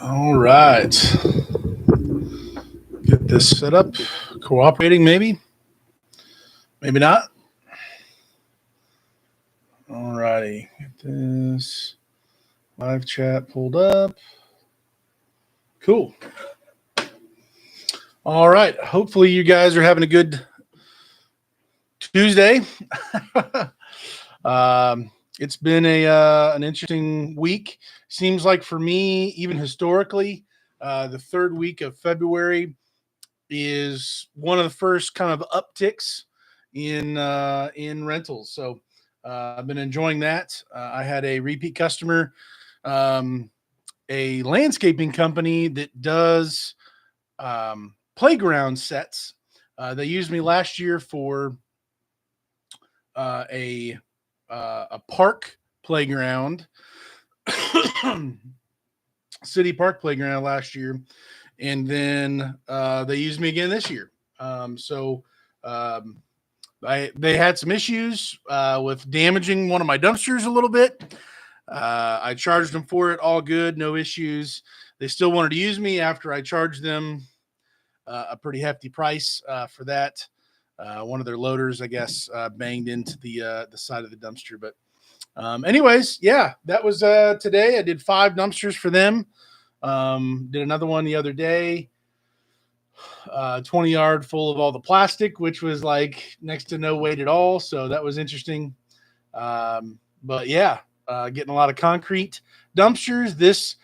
All right. Get this set up. Cooperating, maybe. Maybe not. All righty. Get this live chat pulled up. Cool. All right. Hopefully, you guys are having a good Tuesday. It's been an interesting week. Seems like for me, even historically, the third week of February is one of the first kind of upticks in rentals. So I've been enjoying that. I had a repeat customer, um, a landscaping company that does playground sets. They used me last year for uh, a a park playground, city park playground last year, and then they used me again this year. So um, they had some issues with damaging one of my dumpsters a little bit. I charged them for it, all good, no issues. They still wanted to use me after I charged them a pretty hefty price for that. One of their loaders, I guess, banged into the side of the dumpster. But anyways, yeah, that was today. I did 5 dumpsters for them. Did another one the other day, 20 yard full of all the plastic, which was like next to no weight at all. So that was interesting. But yeah, getting a lot of concrete dumpsters.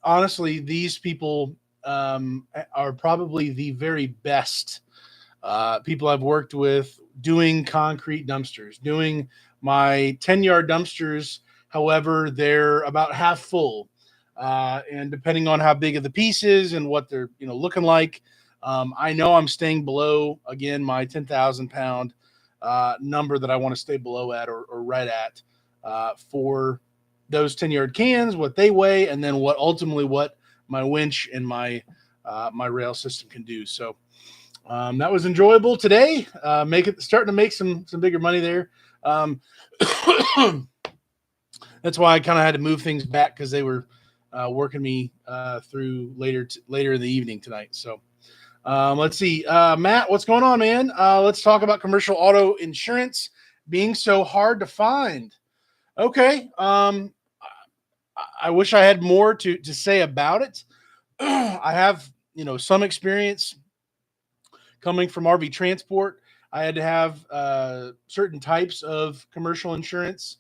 Honestly, these people are probably the very best people I've worked with doing concrete dumpsters, doing my 10-yard dumpsters. However, they're about half full. And depending on how big of the piece is and what they're looking like, I know I'm staying below again my 10,000 pound number that I want to stay below at or right at for those 10-yard cans, what they weigh, and then what my winch and my rail system can do. So that was enjoyable today. Starting to make some bigger money there. That's why I kind of had to move things back because they were working me through later in the evening tonight. So let's see, Matt, what's going on, man? Let's talk about commercial auto insurance being so hard to find. Okay. I wish I had more to say about it. I have some experience coming from RV transport. I had to have certain types of commercial insurance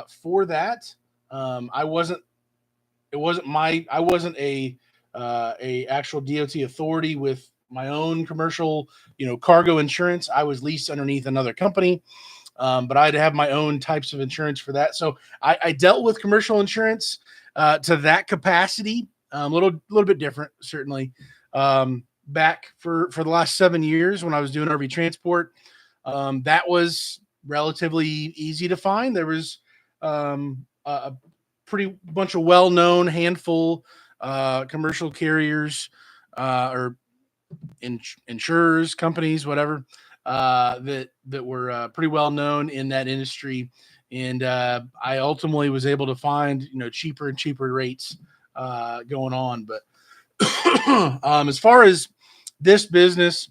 for that. I wasn't. It wasn't my. I wasn't a actual DOT authority with my own commercial, cargo insurance. I was leased underneath another company, but I had to have my own types of insurance for that. So I dealt with commercial insurance to that capacity, a little bit different, certainly. Back for the last 7 years when I was doing RV transport, that was relatively easy to find. There was a pretty bunch of well-known handful commercial carriers or insurers, companies, whatever, that were pretty well known in that industry. And I ultimately was able to find cheaper and cheaper rates going on. But as far as this business,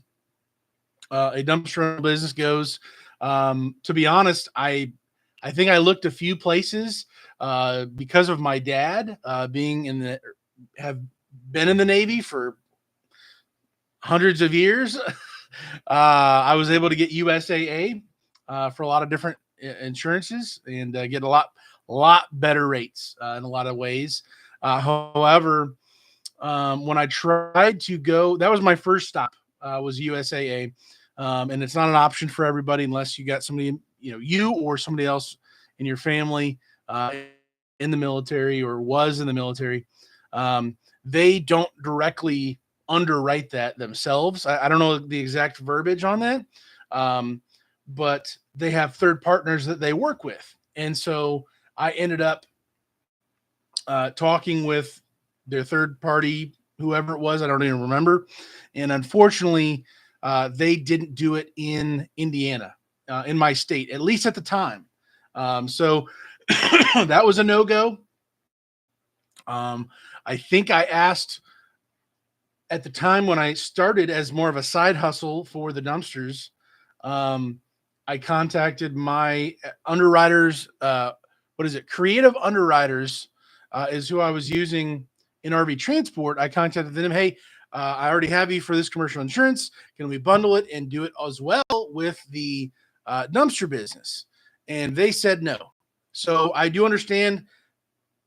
a dumpster business goes, to be honest, I think I looked a few places because of my dad being have been in the Navy for hundreds of years. I was able to get USAA for a lot of different insurances and get a lot better rates in a lot of ways. However, when I tried to go, that was my first stop, was USAA. And it's not an option for everybody unless you got somebody, you or somebody else in your family in the military or was in the military. They don't directly underwrite that themselves. I don't know the exact verbiage on that, but they have third partners that they work with. And so I ended up talking with their third party, whoever it was, I don't even remember. And unfortunately, they didn't do it in Indiana, in my state, at least at the time. So that was a no-go. I think I asked at the time when I started as more of a side hustle for the dumpsters. I contacted my underwriters. What is it? Creative Underwriters is who I was using in RV transport. I contacted them. Hey, I already have you for this commercial insurance. Can we bundle it and do it as well with the dumpster business? And they said no. So I do understand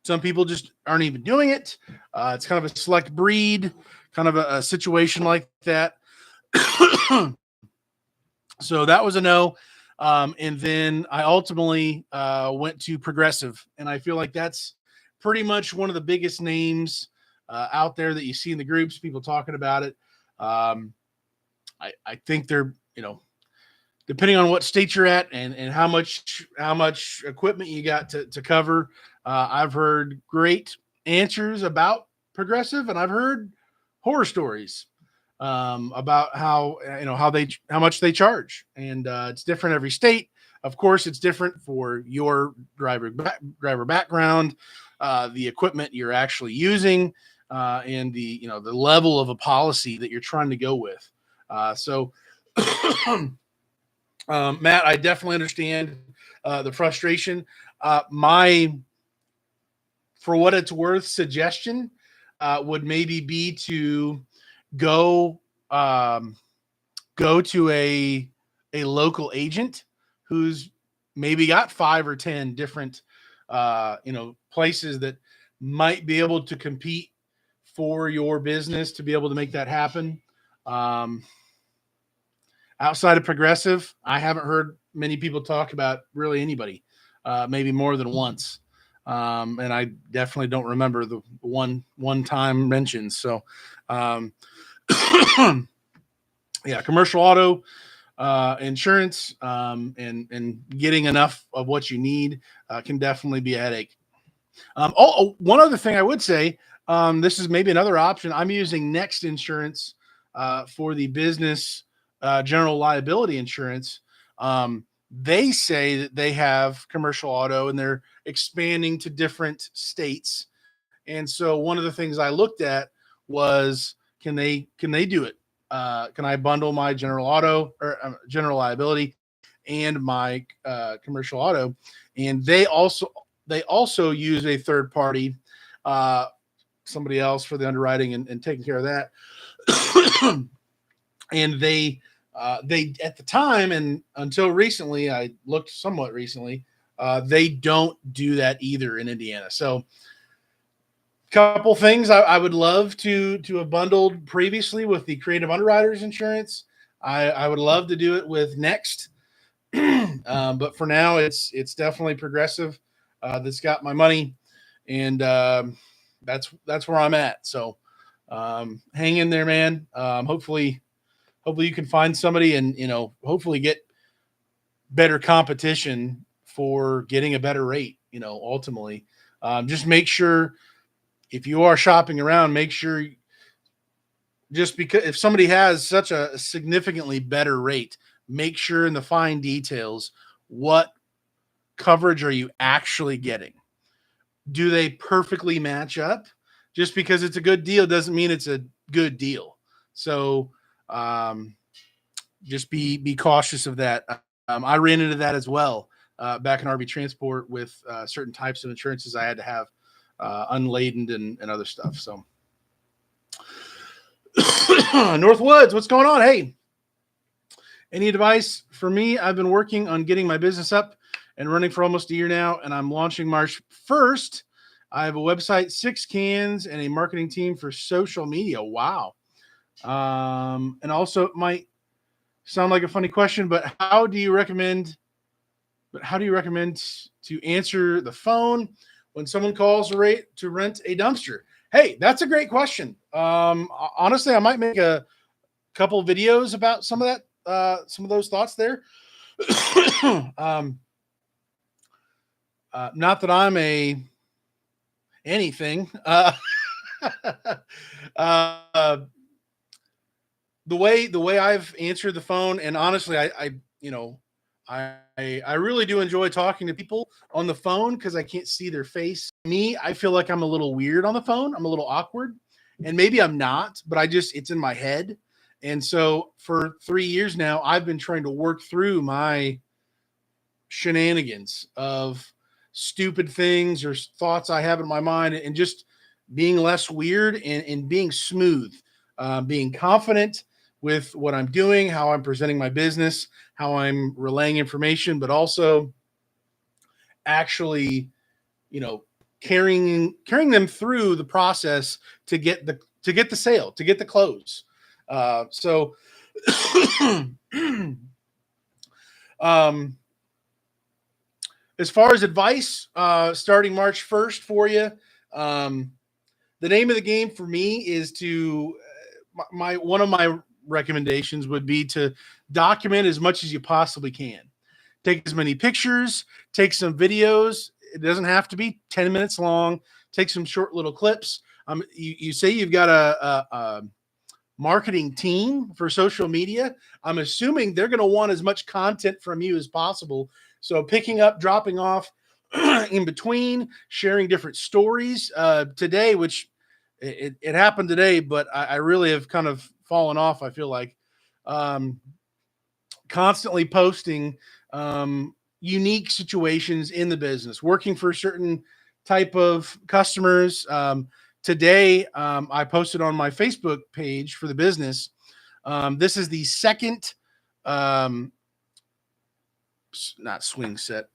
some people just aren't even doing it. It's kind of a select breed, kind of a situation like that. So that was a no. And then I ultimately went to Progressive. And I feel like that's pretty much one of the biggest names out there that you see in the groups, people talking about it. I think they're, depending on what state you're at and how much equipment you got to cover. I've heard great answers about Progressive, and I've heard horror stories about how much they charge, and it's different every state. Of course, it's different for your driver background, the equipment you're actually using, and the level of a policy that you're trying to go with. So. Matt, I definitely understand the frustration. My, for what it's worth, suggestion would maybe be to go go to a local agent who's maybe got 5 or 10 different places that might be able to compete for your business to be able to make that happen. Outside of Progressive, I haven't heard many people talk about really anybody, maybe more than once. And I definitely don't remember the one-time mentions. So, yeah, commercial auto insurance and getting enough of what you need can definitely be a headache. One other thing I would say, this is maybe another option. I'm using Next Insurance for the business general liability insurance. They say that they have commercial auto and they're expanding to different states. And so one of the things I looked at was, can they do it? Can I bundle my general auto or general liability and my commercial auto? And they also use a third party, somebody else for the underwriting and taking care of that. And they at the time and until recently, I looked somewhat recently, they don't do that either in Indiana. So couple things I would love to have bundled previously with the Creative Underwriters insurance. I would love to do it with Next. But for now it's definitely Progressive that's got my money, and that's where I'm at. So hang in there, man. Hopefully you can find somebody and hopefully get better competition for getting a better rate. Ultimately, just make sure if you are shopping around, make sure, just because if somebody has such a significantly better rate, make sure in the fine details, what coverage are you actually getting? Do they perfectly match up? Just because it's a good deal doesn't mean it's a good deal. So just be cautious of that. I ran into that as well back in RV transport with certain types of insurances I had to have unladen and other stuff. So Northwoods, what's going on? Hey, any advice for me? I've been working on getting my business up and running for almost a year now, and I'm launching March 1st. I have a website, 6 cans, and a marketing team for social media. Wow. And also it might sound like a funny question, but how do you recommend to answer the phone when someone calls to rent a dumpster? Hey, that's a great question. Honestly, I might make a couple of videos about some of that, some of those thoughts there. Not that I'm anything. The way I've answered the phone, and honestly, I I really do enjoy talking to people on the phone because I can't see their face. Me, I feel like I'm a little weird on the phone. I'm a little awkward, and maybe I'm not, but it's in my head. And so for 3 years now, I've been trying to work through my shenanigans of stupid things or thoughts I have in my mind, and just being less weird and being smooth, being confident with what I'm doing, how I'm presenting my business, how I'm relaying information, but also actually, you know, carrying them through the process to get the sale, to get the close. So um as far as advice, starting March 1st for you, um, the name of the game for me is to my one of my recommendations would be to document as much as you possibly can. Take as many pictures, take some videos. It doesn't have to be 10 minutes long. Take some short little clips. You say you've got a marketing team for social media. I'm assuming they're going to want as much content from you as possible. So picking up, dropping off in between, sharing different stories. Today, which it happened today, but I really have kind of fallen off. I feel like um, constantly posting unique situations in the business, working for a certain type of customers. Today, I posted on my Facebook page for the business. This is the second, um, not swing set,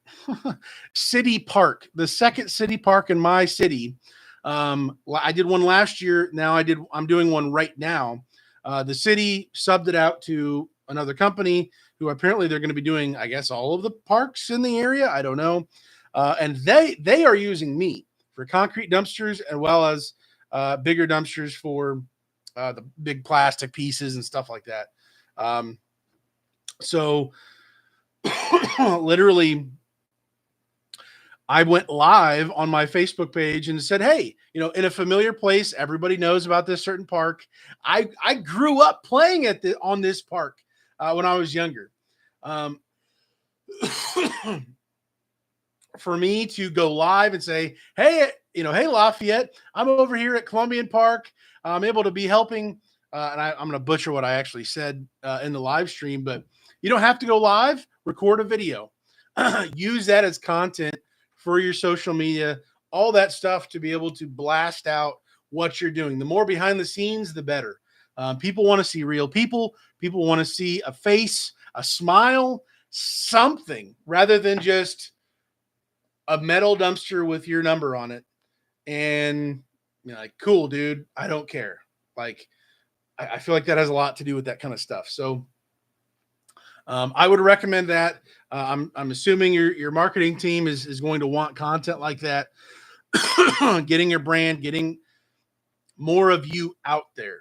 city park, the second city park in my city. I did one last year. I'm doing one right now. The city subbed it out to another company who apparently they're going to be doing, I guess, all of the parks in the area. I don't know. And they are using me for concrete dumpsters as well as bigger dumpsters for the big plastic pieces and stuff like that. So literally, I went live on my Facebook page and said, "Hey, in a familiar place, everybody knows about this certain park. I grew up playing on this park when I was younger." Um, for me to go live and say, "Hey, hey Lafayette, I'm over here at Columbian Park. I'm able to be helping." And I'm going to butcher what I actually said in the live stream, but you don't have to go live. Record a video, use that as content for your social media, all that stuff to be able to blast out what you're doing. The more behind the scenes, the better. People want to see real people. People want to see a face, a smile, something rather than just a metal dumpster with your number on it. And like, cool, dude, I don't care. Like, I feel like that has a lot to do with that kind of stuff. So I would recommend that. I'm assuming your marketing team is going to want content like that, getting your brand, getting more of you out there.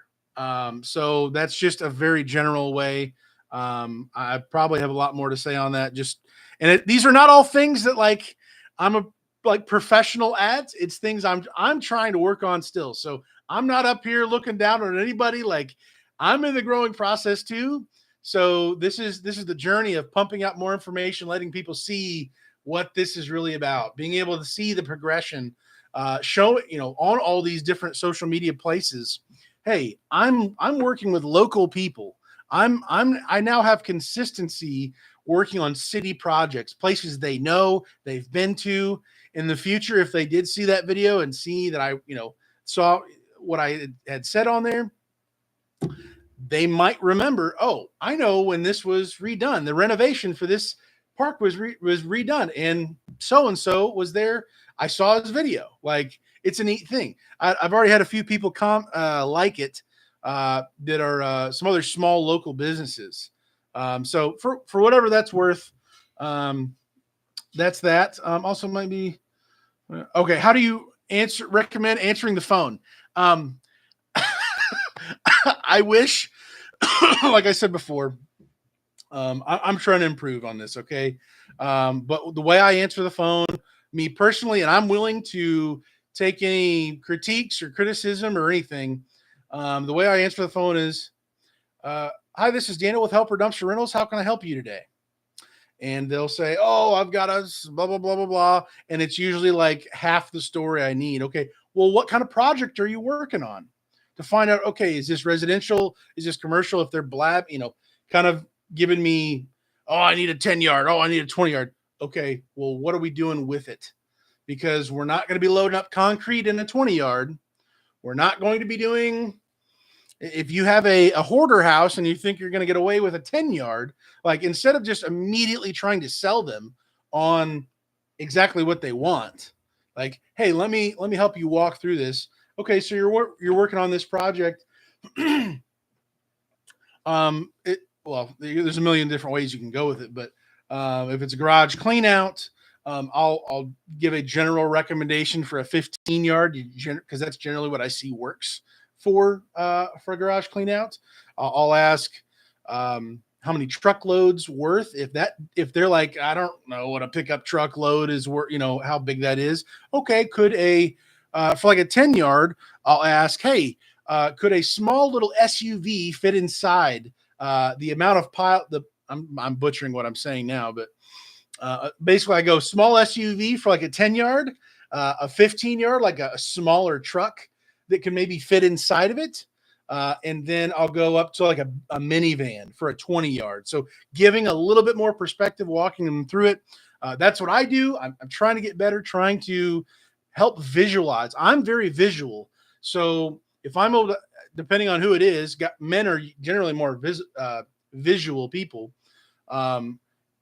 So that's just a very general way. I probably have a lot more to say on that. These are not all things that like I'm a like professional ads. It's things I'm trying to work on still. So I'm not up here looking down on anybody. Like, I'm in the growing process too. So this is the journey of pumping out more information, letting people see what this is really about, being able to see the progression, show on all these different social media places. Hey, I'm working with local people. I now have consistency working on city projects, places they know, they've been to. In the future, if they did see that video and see that I saw what I had said on there, they might remember, oh, I know when this was redone, the renovation for this park was redone, and so was there. I saw his video. Like, it's a neat thing. I've already had a few people like it that are some other small local businesses. So for whatever that's worth, that's that. Also, might be okay. How do you recommend answering the phone? I wish, like I said before, I'm trying to improve on this. Okay. But the way I answer the phone, me personally, and I'm willing to take any critiques or criticism or anything. The way I answer the phone is, hi, this is Daniel with Helper Dumpster Rentals. How can I help you today? and they'll say, "Oh, I've got a blah blah blah blah blah," and it's usually like half the story I need. Okay, well, what kind of project are you working on? To find out, okay, is this residential? Is this commercial? If they're kind of giving me, oh, I need a 10 yard. Oh, I need a 20 yard. Okay, well, what are we doing with it? Because we're not going to be loading up concrete in a 20 yard. We're not going to be doing, if you have a hoarder house and you think you're going to get away with a 10 yard, like instead of just immediately trying to sell them on exactly what they want, like, hey, let me help you walk through this. Okay, so you're working on this project. There's a million different ways you can go with it, but if it's a garage clean out, I'll give a general recommendation for a 15 yard, because that's generally what I see works for a garage clean out. I'll ask how many truckloads worth. If they're like, I don't know what a pickup truck load is worth, how big that is. Okay, could for like a 10 yard, I'll ask, hey, could a small little SUV fit inside the amount of pile? I'm butchering what I'm saying now, but basically I go small SUV for like a 10 yard, a 15 yard, like a smaller truck that can maybe fit inside of it. And then I'll go up to like a minivan for a 20 yard. So giving a little bit more perspective, walking them through it. That's what I do. I'm trying to get better, trying to help visualize. I'm very visual. So if I'm able to, depending on who it is, men are generally more visual people.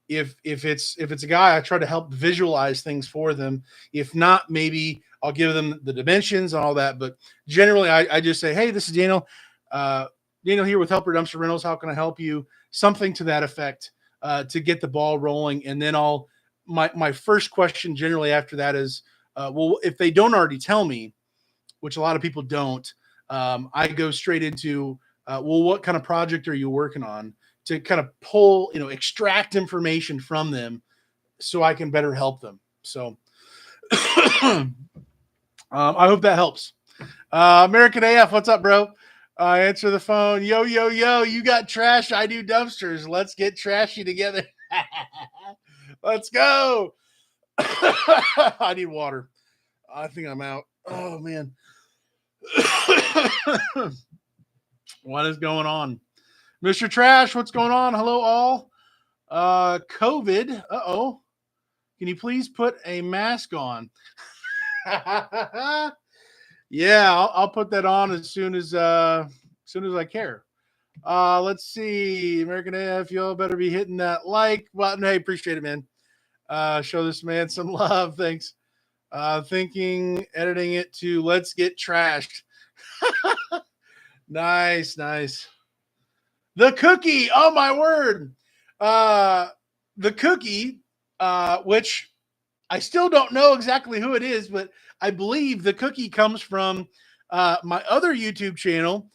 If it's a guy, I try to help visualize things for them. If not, maybe I'll give them the dimensions and all that. But generally, I just say, hey, this is Daniel. Daniel here with Helper Dumpster Rentals. How can I help you? Something to that effect to get the ball rolling. And then my first question generally after that is, well, if they don't already tell me, which a lot of people don't, I go straight into, well, what kind of project are you working on, to kind of pull, extract information from them so I can better help them. So I hope that helps. American AF, what's up, bro? Answer the phone. Yo, yo, yo, you got trash. I do dumpsters. Let's get trashy together. Let's go. I need water. I think I'm out. Oh, man. What is going on? Mr. Trash, what's going on? Hello, all. COVID. Uh-oh. Can you please put a mask on? Yeah, I'll put that on as soon as I care. Let's see. American AF, y'all better be hitting that like button. Hey, appreciate it, man. Show this man some love. Thanks. Editing it to let's get trashed. Nice. The cookie. Oh my word. The cookie, which I still don't know exactly who it is, but I believe the cookie comes from my other YouTube channel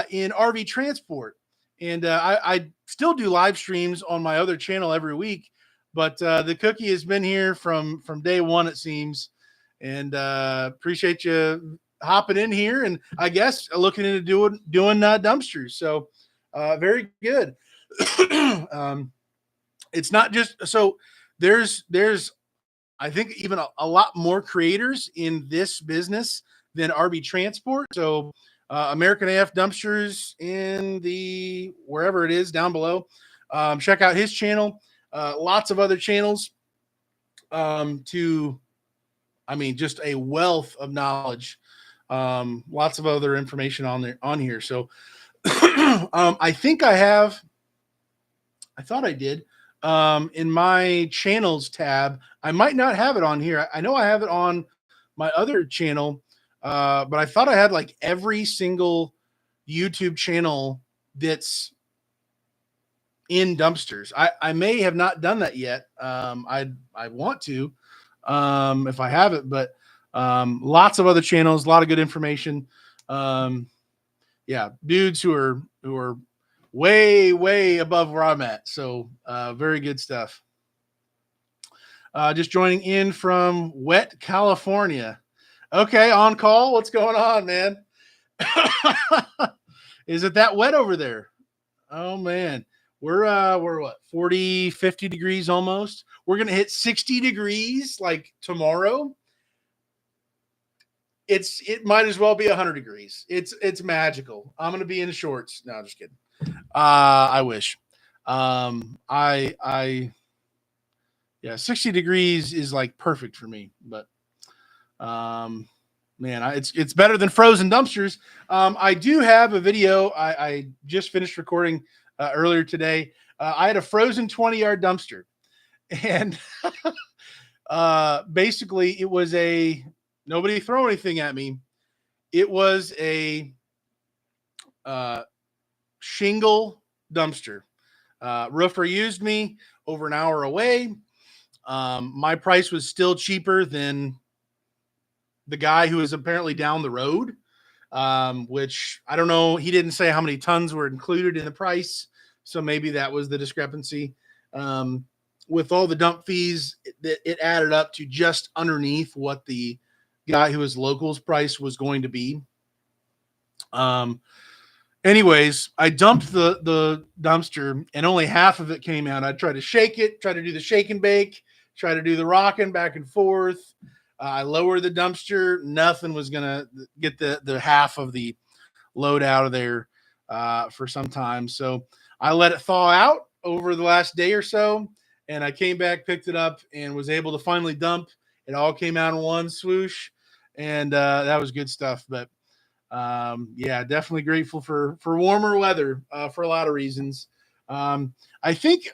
in RV Transport. And I still do live streams on my other channel every week, but the cookie has been here from day one, it seems. And appreciate you hopping in here, and I guess looking into doing dumpsters. So very good. It's not just so there's I think even a lot more creators in this business than RV Transport. So American AF Dumpsters in the wherever it is down below. Check out his channel. Lots of other channels. Just a wealth of knowledge. Lots of other information on here. So I thought I did. In my channels tab, I might not have it on here. I know I have it on my other channel, but I thought I had like every single YouTube channel that's in dumpsters. I may have not done that yet. I want to, if I have it, but lots of other channels, a lot of good information. Dudes who are way above where I'm at. So very good stuff. Just joining in from wet California. Okay, on call. What's going on, man? Is it that wet over there? Oh man. We're what, 40, 50 degrees almost. We're gonna hit 60 degrees like tomorrow. It might as well be 100 degrees. It's magical. I'm gonna be in shorts. No, I'm just kidding. I wish. I yeah, 60 degrees is like perfect for me. But um, man, it's better than frozen dumpsters. I do have a video. I just finished recording earlier today. I had a frozen 20-yard dumpster, and basically it was a nobody throw anything at me. It was a uh, shingle dumpster. Roofer used me over an hour away. My price was still cheaper than the guy who is apparently down the road, which I don't know. He didn't say how many tons were included in the price. So maybe that was the discrepancy. With all the dump fees, it added up to just underneath what the guy who was local's price was going to be. Anyways, I dumped the dumpster and only half of it came out. I tried to shake it, try to do the shake and bake, try to do the rocking back and forth. I lowered the dumpster. Nothing was going to get the half of the load out of there for some time. So I let it thaw out over the last day or so. And I came back, picked it up, and was able to finally dump. It all came out in one swoosh. And that was good stuff. But yeah, definitely grateful for warmer weather for a lot of reasons. I think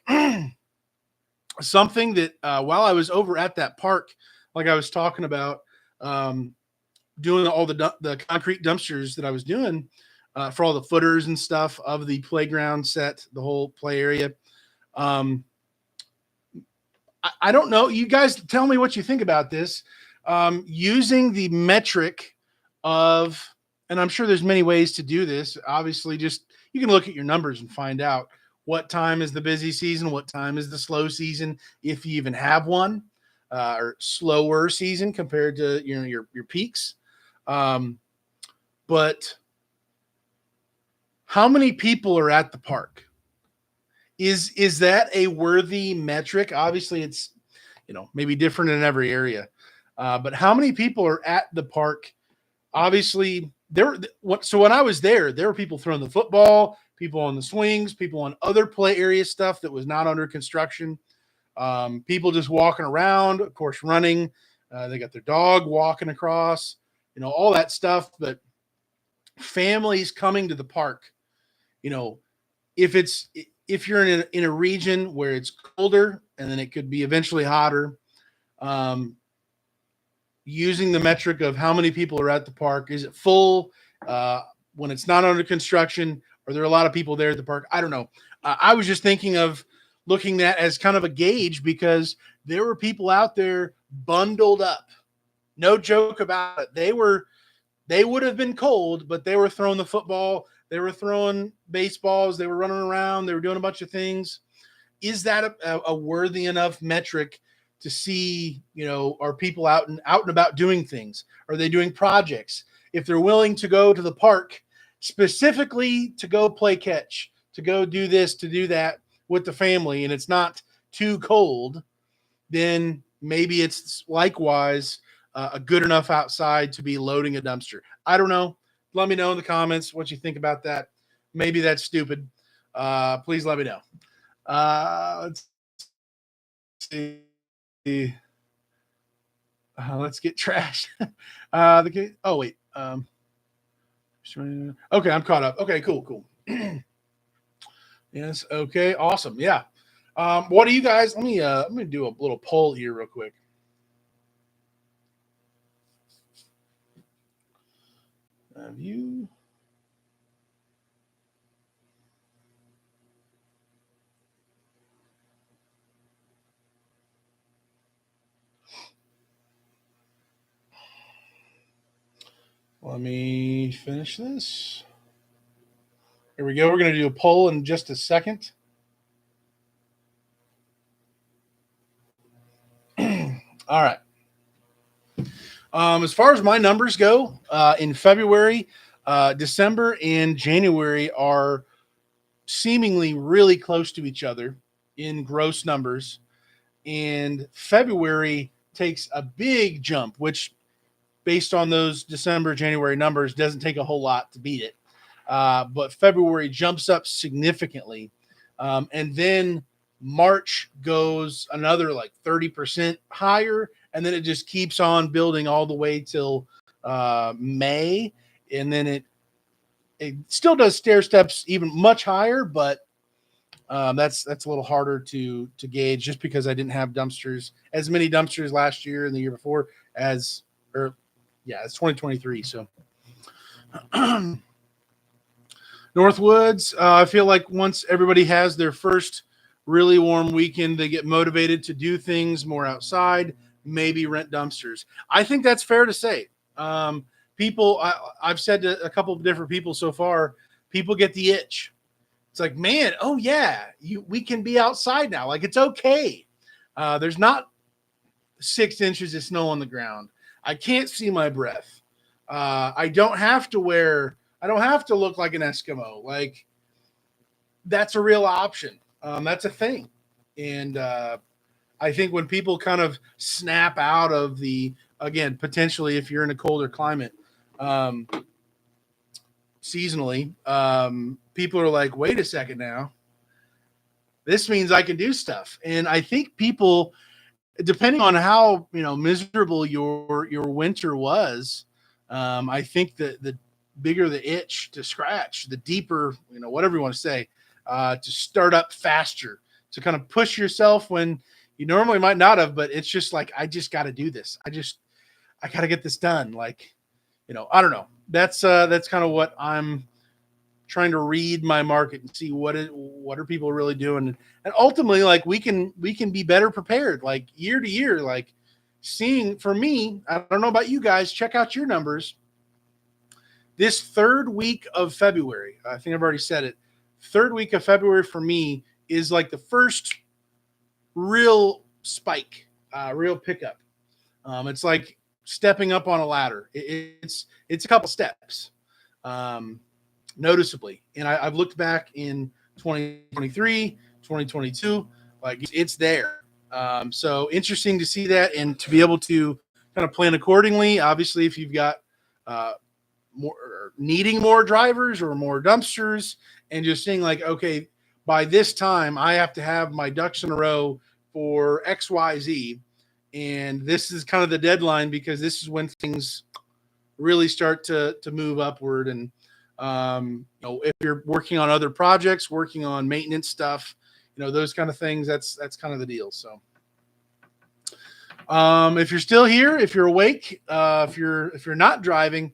something that while I was over at that park, like I was talking about, doing all the concrete dumpsters that I was doing for all the footers and stuff of the playground set, the whole play area. I don't know. You guys tell me what you think about this. Using the metric of, and I'm sure there's many ways to do this. Obviously, just you can look at your numbers and find out what time is the busy season, what time is the slow season, if you even have one, or slower season compared to your peaks. But how many people are at the park? Is that a worthy metric? Obviously, it's maybe different in every area, but how many people are at the park? Obviously, so when I was there were people throwing the football, people on the swings, people on other play area stuff that was not under construction, people just walking around, of course, running. They got their dog walking across, all that stuff. But families coming to the park, if you're in a region where it's colder and then it could be eventually hotter, using the metric of how many people are at the park. Is it full when it's not under construction? Are there a lot of people there at the park? I don't know. I was just thinking of looking at as kind of a gauge because there were people out there bundled up. No joke about it. They would have been cold, but they were throwing the football. They were throwing baseballs. They were running around. They were doing a bunch of things. Is that a worthy enough metric to see, are people out and about doing things? Are they doing projects? If they're willing to go to the park specifically to go play catch, to go do this, to do that with the family, and it's not too cold, then maybe it's likewise a good enough outside to be loading a dumpster. I don't know. Let me know in the comments what you think about that. Maybe that's stupid. Please let me know. Let's see. Let's get trashed. Oh wait. Okay, I'm caught up. Okay, cool. Yes. Okay. Awesome. Yeah. What do you guys? Let me do a little poll here real quick. Have you? Let me finish this. Here we go. We're going to do a poll in just a second. All right. As far as my numbers go, in February, December, and January are seemingly really close to each other in gross numbers. And February takes a big jump, which based on those December, January numbers doesn't take a whole lot to beat it. But February jumps up significantly. And then March goes another like 30% higher. And then it just keeps on building all the way till May. And then it still does stair steps even much higher, but that's a little harder to gauge just because I didn't have as many dumpsters last year and the year before as it's 2023. So Northwoods, I feel like once everybody has their first really warm weekend, they get motivated to do things more outside, maybe rent dumpsters. I think that's fair to say. I've said to a couple of different people so far, people get the itch. It's like, man, oh yeah, we can be outside now. Like, it's okay. There's not 6 inches of snow on the ground. I can't see my breath. I don't have to look like an Eskimo. Like, that's a real option. That's a thing. And I think when people kind of snap out of again, potentially if you're in a colder climate, seasonally, people are like, wait a second now. This means I can do stuff. And I think people, depending on how miserable your winter was, I think that the bigger the itch to scratch, the deeper, whatever you want to say, to start up faster, to kind of push yourself when you normally might not have, but it's just like, I just got to do this. I got to get this done. Like, I don't know. That's kind of what I'm trying to read my market and see what are people really doing. And ultimately, like, we can be better prepared, like year to year, like seeing, for me, I don't know about you guys, check out your numbers. This third week of February, I think I've already said it, third week of February for me is like the first real spike, real pickup. It's like stepping up on a ladder. It's a couple steps, noticeably. And I've looked back in 2023, 2022, like it's there. So interesting to see that and to be able to kind of plan accordingly. Obviously, if you've got needing more drivers or more dumpsters, and just seeing like, okay, by this time I have to have my ducks in a row for XYZ. And this is kind of the deadline because this is when things really start to move upward. And if you're working on other projects, working on maintenance stuff, those kind of things, that's kind of the deal. So if you're still here, if you're awake, if you're not driving,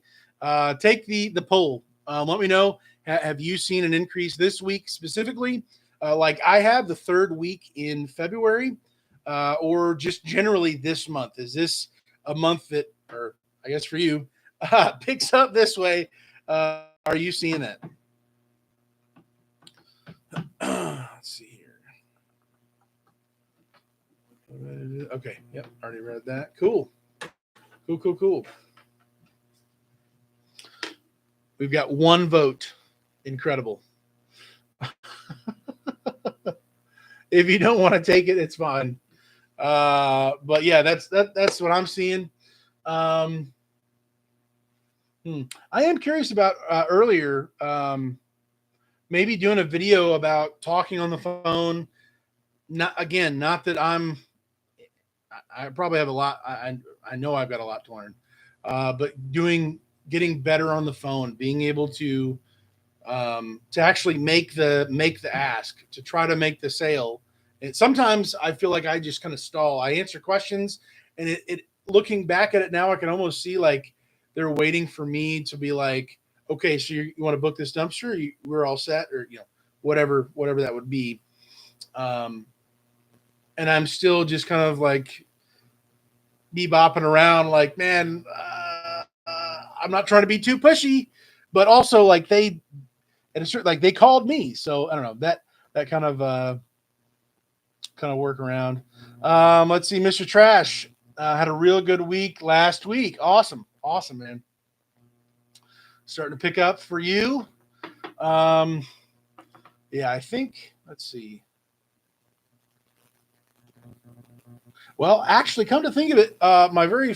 take the poll. Let me know. Have you seen an increase this week specifically? Like I have the third week in February, or just generally this month? Is this a month that, or I guess for you, picks up this way? Are you seeing that? Let's see here. Okay. Yep. Already read that. Cool. We've got one vote. Incredible. If you don't want to take it, it's fine. But yeah, that's what I'm seeing. I am curious about earlier, maybe doing a video about talking on the phone. Not that I probably have a lot. I know I've got a lot to learn, but getting better on the phone, being able to actually make the ask, to try to make the sale. And sometimes I feel like I just kind of stall. I answer questions, and it looking back at it now, I can almost see like they're waiting for me to be like, okay, so you want to book this dumpster? We're all set, or whatever that would be. And I'm still just kind of like bebopping around, like, man, I'm not trying to be too pushy, but also like they called me, so I don't know, that kind of work around. Let's see, Mr. Trash had a real good week last week. Awesome, man. Starting to pick up for you. Yeah, I think, let's see. Well, actually, come to think of it, my very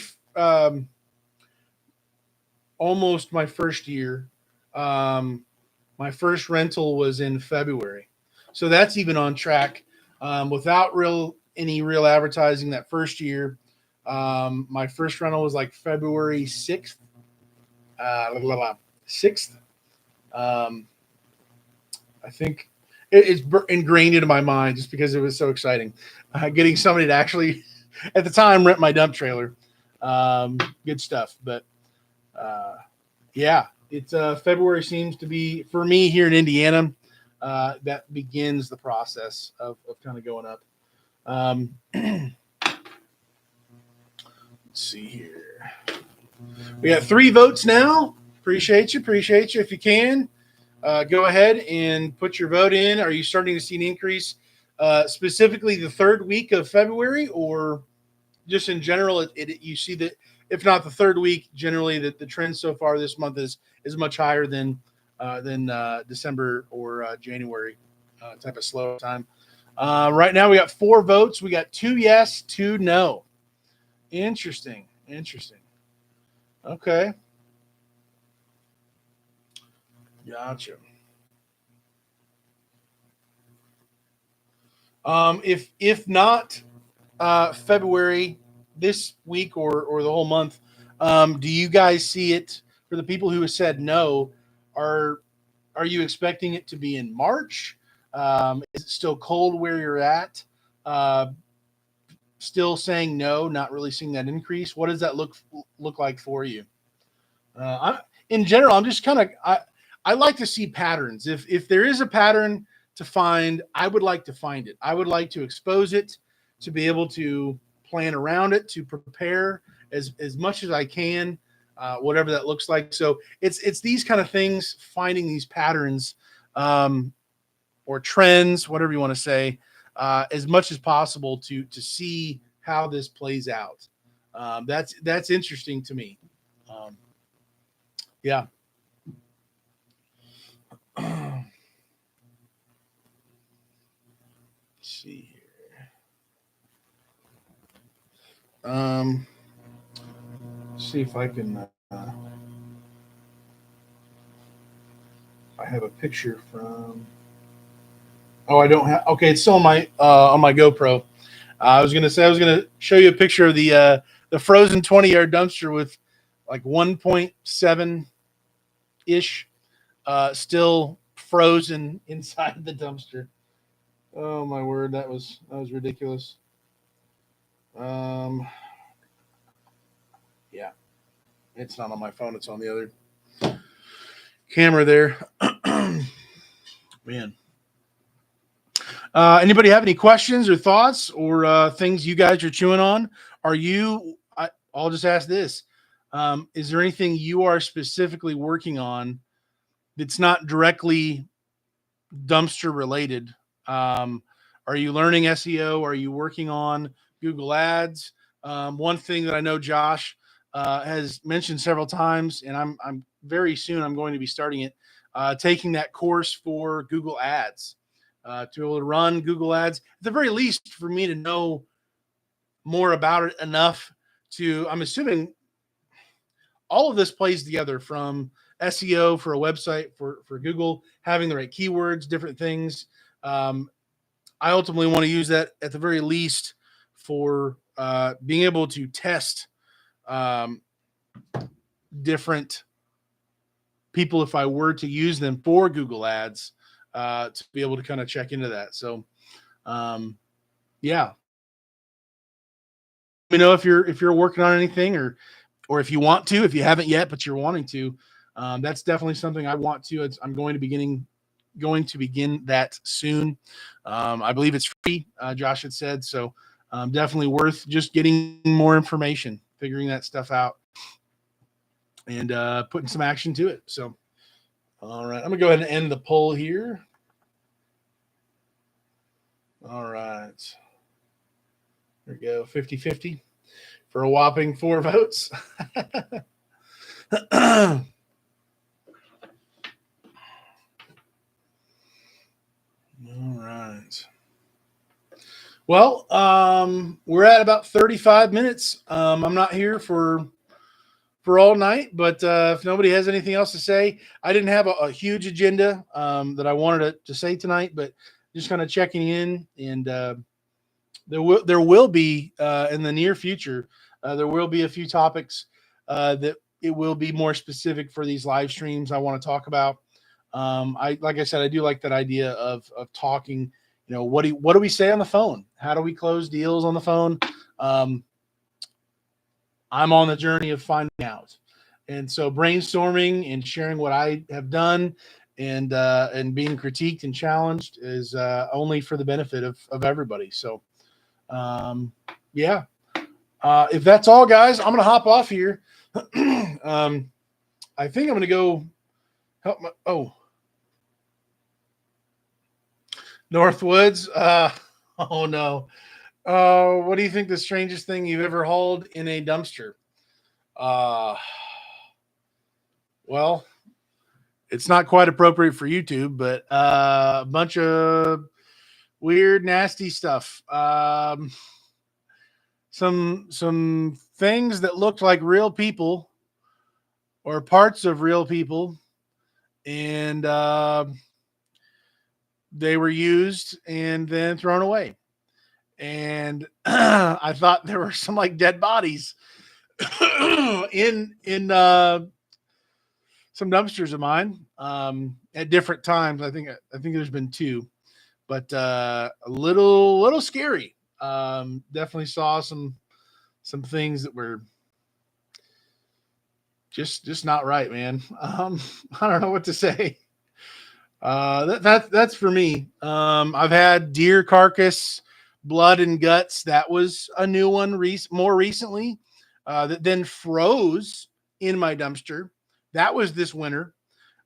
almost my first year, um, my first rental was in February, so that's even on track. Without any real advertising that first year, my first rental was like February 6th, 6th. Um, I think it's ingrained into my mind just because it was so exciting. Getting somebody to actually, at the time, rent my dump trailer. Good stuff. But uh, yeah, it's February seems to be for me here in Indiana. That begins the process of kind of going up. Let's see here. We got 3 votes now. Appreciate you. Appreciate you. If you can, go ahead and put your vote in. Are you starting to see an increase specifically the third week of February, or just in general? You see that if not the third week, generally the trend so far this month is much higher than December or January type of slow time. Right now we got 4 votes. We got 2 yes, 2 no. Interesting. Interesting. Okay. Gotcha. If not February this week or the whole month, do you guys see it for the people who have said no? Are are you expecting it to be in March? Is it still cold where you're at? Uh, Still saying no, not really seeing that increase. What does that look like for you? In general, I'm just kind of I like to see patterns. If there is a pattern to find, I would like to find it. I would like to expose it, to be able to plan around it, to prepare as much as I can, whatever that looks like. So it's these kind of things, finding these patterns um, or trends, whatever you want to say, as much as possible to see how this plays out. That's interesting to me. Um, yeah. Let's see here. See if I can. I have a picture from. Oh, I don't have. Okay, it's still on my GoPro. I was gonna say I was gonna show you a picture of the frozen 20-yard dumpster with like 1.7 ish still frozen inside the dumpster. Oh my word, that was ridiculous. Um, yeah, it's not on my phone. It's on the other camera there. Man. Anybody have any questions or thoughts or things you guys are chewing on? I'll just ask this. Is there anything you are specifically working on that's not directly dumpster related? Um, are you learning SEO? Are you working on Google Ads? One thing that I know Josh has mentioned several times, and I'm very soon I'm going to be starting it, taking that course for Google Ads, to be able to run Google Ads. At the very least, for me to know more about it enough to, I'm assuming all of this plays together from SEO for a website for Google, having the right keywords, different things. Um, I ultimately want to use that at the very least for being able to test um, different people if I were to use them for Google Ads, to be able to kind of check into that. So, um, yeah, let me know if you're working on anything or if you want to, if you haven't yet, but you're wanting to. That's definitely something I want to. I'm going to begin that soon. I believe it's free. Josh had said so. Definitely worth just getting more information, figuring that stuff out, and putting some action to it. So, all right, I'm gonna go ahead and end the poll here. All right, there we go, 50-50 for a whopping 4 votes. Well, we're at about 35 minutes. I'm not here for all night, but if nobody has anything else to say, I didn't have a huge agenda that I wanted to say tonight, but just kind of checking in, and there will be in the near future there will be a few topics that it will be more specific for these live streams I want to talk about. I like I said, I do like that idea of talking. What do we say on the phone? How do we close deals on the phone? Um, I'm on the journey of finding out, and so brainstorming and sharing what I have done, and being critiqued and challenged is only for the benefit of everybody. So um, yeah, if that's all, guys, I'm gonna hop off here. I think I'm gonna go help my Northwoods. Oh no. What do you think the strangest thing you've ever hauled in a dumpster? Uh, well, it's not quite appropriate for YouTube, but a bunch of weird, nasty stuff. Some things that looked like real people or parts of real people, and they were used and then thrown away. And I thought there were some like dead bodies in some dumpsters of mine at different times. I think there's been two, but a little scary. Definitely saw some things that were just not right, man. I don't know what to say. That's for me. I've had deer carcass, blood and guts. That was a new one more recently. That then froze in my dumpster. That was this winter.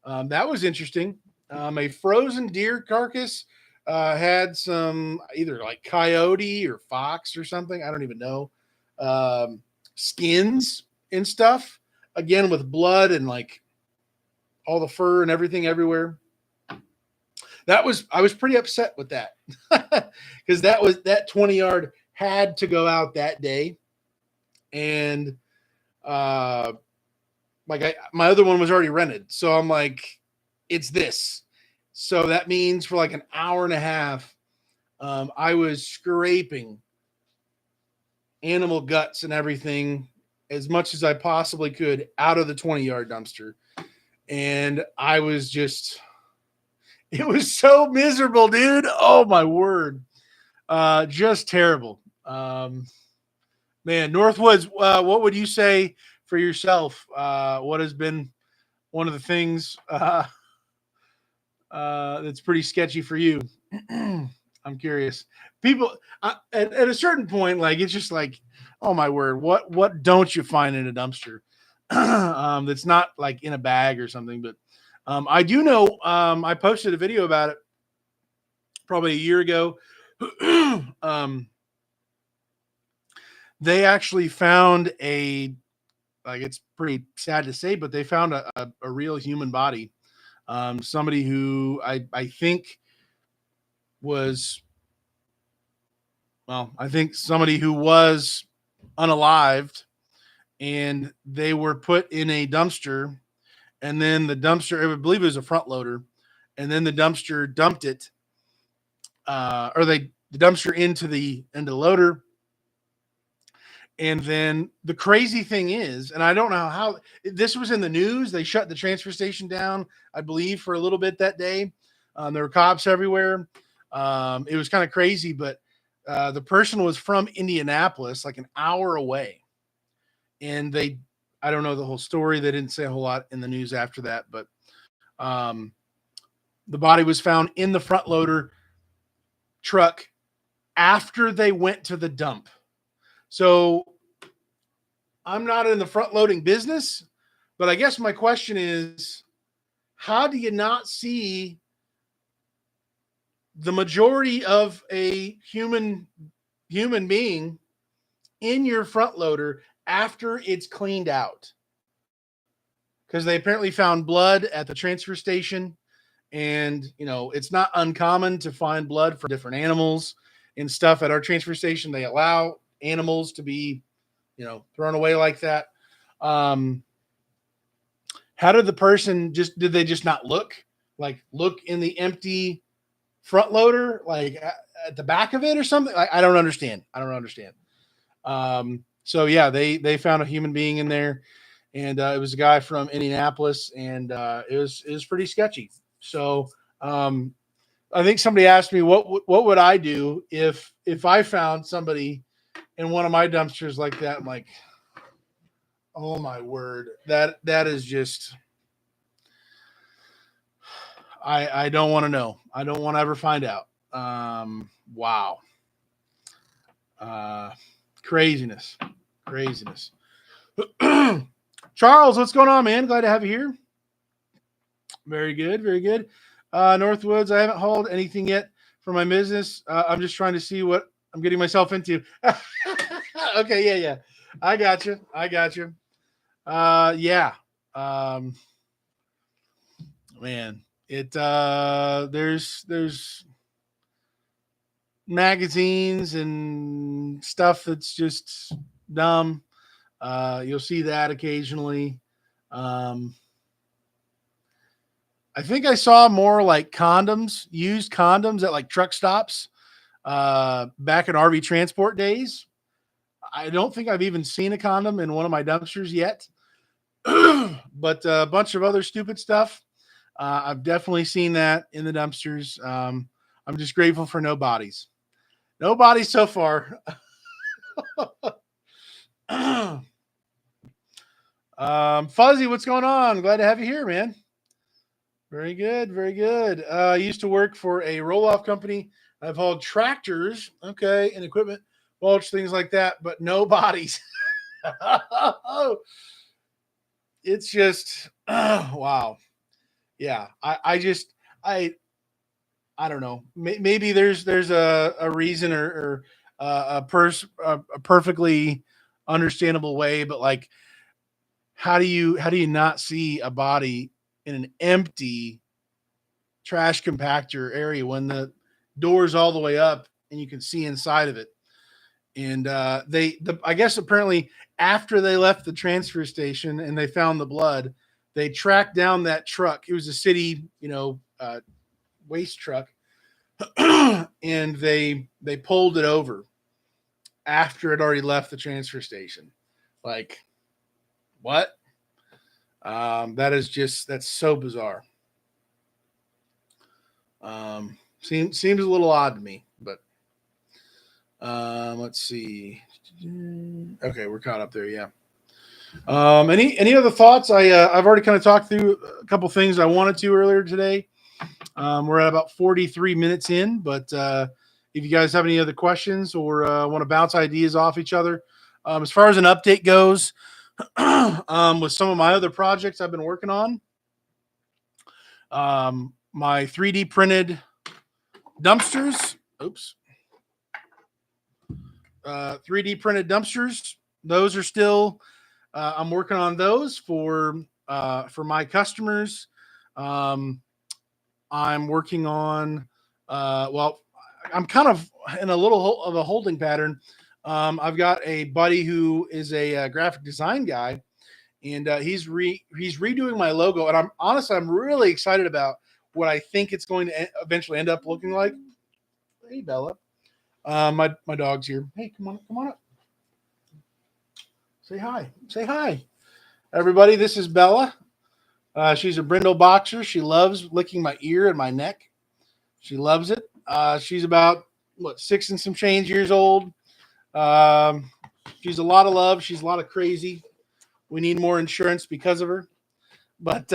That was interesting. A frozen deer carcass had some either like coyote or fox or something. I don't even know. Um, Skins and stuff. Again with blood and like all the fur and everything everywhere. I was pretty upset with that because that 20 yard had to go out that day, and uh my other one was already rented, so I'm like, it's this. So that means for like an hour and a half, I was scraping animal guts and everything as much as I possibly could out of the 20 yard dumpster, and I was just it was so miserable, dude. Oh my word. Just terrible. Man, Northwoods, what would you say for yourself? What has been one of the things that's pretty sketchy for you? I'm curious. People at a certain point, like it's just like, oh my word, what don't you find in a dumpster? That's not like in a bag or something. But I do know. I posted a video about it probably a year ago. um, they actually found like it's pretty sad to say, but they found a real human body. Somebody who I think was I think somebody who was unalived, and they were put in a dumpster, and then the dumpster, I believe it was a front loader, and then the dumpster dumped it, or the dumpster into the loader. And then the crazy thing is, and I don't know how this was in the news. They shut the transfer station down, I believe, for a little bit that day. There were cops everywhere. It was kind of crazy, but the person was from Indianapolis, like an hour away. And I don't know the whole story. They didn't say a whole lot in the news after that, but um, the body was found in the front loader truck after they went to the dump. So I'm not in the front loading business, but I guess my question is, how do you not see the majority of a human being in your front loader after it's cleaned out? Because they apparently found blood at the transfer station, and it's not uncommon to find blood from different animals and stuff at our transfer station. They allow animals to be, thrown away like that. How did the person did they just not look in the empty front loader, like at the back of it or something? I don't understand. So yeah, they found a human being in there, and it was a guy from Indianapolis, and it was pretty sketchy. So I think somebody asked me what would I do if I found somebody in one of my dumpsters like that. I'm like, oh my word, that is just, I don't want to know. I don't want to ever find out. Wow. Craziness. Charles, what's going on, man? Glad to have you here. Very good. Northwoods, I haven't hauled anything yet for my business. I'm just trying to see what I'm getting myself into. Okay, yeah. I got you. Yeah. Man, there's magazines and stuff that's just dumb. You'll see that occasionally. I think I saw more like used condoms at like truck stops back in RV transport days. I don't think I've even seen a condom in one of my dumpsters yet, but a bunch of other stupid stuff. I've definitely seen that in the dumpsters. I'm just grateful for no bodies. No bodies so far. Fuzzy, what's going on? Glad to have you here, man. Very good. I used to work for a roll-off company. I've hauled tractors, and equipment, mulch, things like that, but no bodies. It's just, wow. Yeah, I don't know. Maybe there's a reason or a perfectly understandable way, but like, how do you not see a body in an empty trash compactor area when the door's all the way up and you can see inside of it? And I guess apparently after they left the transfer station and they found the blood, they tracked down that truck. It was a city, waste truck, and they pulled it over after it already left the transfer station. Like, what? That's so bizarre. Seems a little odd to me, but let's see. Okay, we're caught up there. Yeah. Any other thoughts? I've already kind of talked through a couple things I wanted to earlier today. We're at about 43 minutes in, but if you guys have any other questions or want to bounce ideas off each other, as far as an update goes, with some of my other projects I've been working on, my 3D printed dumpsters. 3D printed dumpsters. Those are still. I'm working on those for my customers. I'm working on. I'm kind of in a little of a holding pattern. I've got a buddy who is a graphic design guy, and he's redoing my logo. And I'm really excited about what I think it's going to eventually end up looking like. Hey, Bella. My dog's here. Hey, come on up. Say hi, everybody. This is Bella. She's a brindle boxer. She loves licking my ear and my neck. She loves it. She's about 6 and some change years old. She's a lot of love. She's a lot of crazy. We need more insurance because of her. But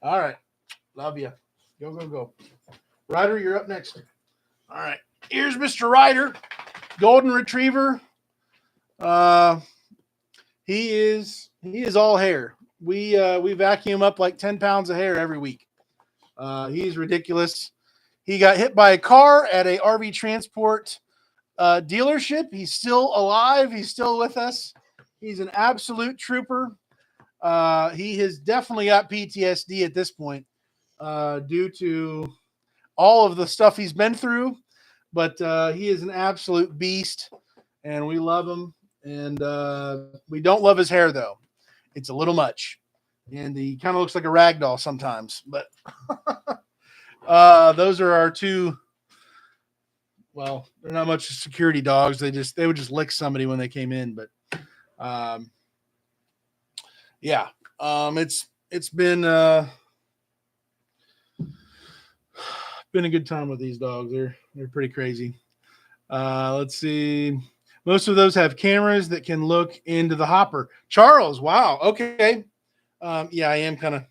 all right, love you. Go. Ryder, you're up next. All right, here's Mr. Ryder, golden retriever. He is all hair. We vacuum up like 10 pounds of hair every week. He's ridiculous. He got hit by a car at a RV transport dealership. He's still alive. He's still with us. He's an absolute trooper. He has definitely got PTSD at this point due to all of the stuff he's been through. but he is an absolute beast, and we love him. And we don't love his hair though; it's a little much, and he kind of looks like a rag doll sometimes. But those are our two. Well, they're not much security dogs. They would just lick somebody when they came in. But um, yeah, it's been a good time with these dogs. They're pretty crazy. Let's see. Most of those have cameras that can look into the hopper. Charles, wow. Okay. Yeah, I am kind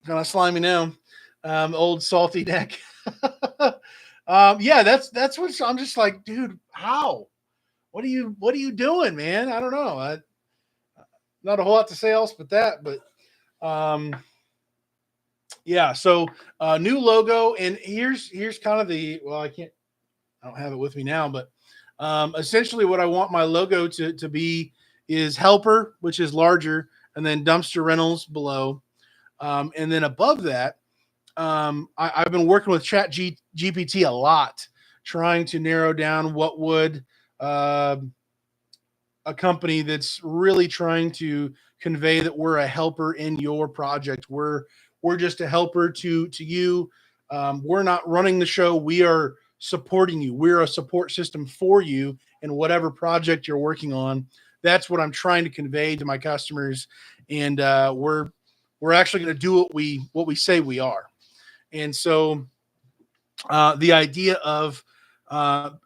of slimy now. Old salty neck. Yeah, that's what I'm just like, dude. How? What are you doing, man? I don't know. Not a whole lot to say else but that. But um, yeah. So new logo, and here's kind of the well, I don't have it with me now, but essentially what I want my logo to be is helper, which is larger, and then dumpster rentals below. And then above that, I've been working with GPT a lot, trying to narrow down what would uh, a company that's really trying to convey that we're a helper in your project. We're just a helper to you. We're not running the show. We are supporting you. We're a support system for you in whatever project you're working on. That's what I'm trying to convey to my customers, and we're actually going to do what we say we are. And so the idea of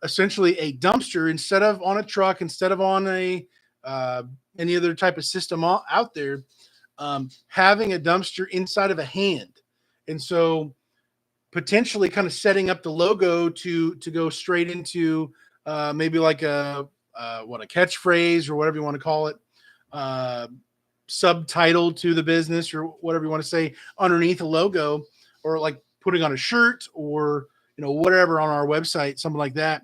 essentially a dumpster instead of on a truck, instead of on a uh, any other type of system out there, having a dumpster inside of a hand, and so potentially kind of setting up the logo to go straight into maybe like a catchphrase or whatever you want to call it, uh, subtitle to the business or whatever you want to say underneath a logo, or like putting on a shirt or whatever on our website, something like that,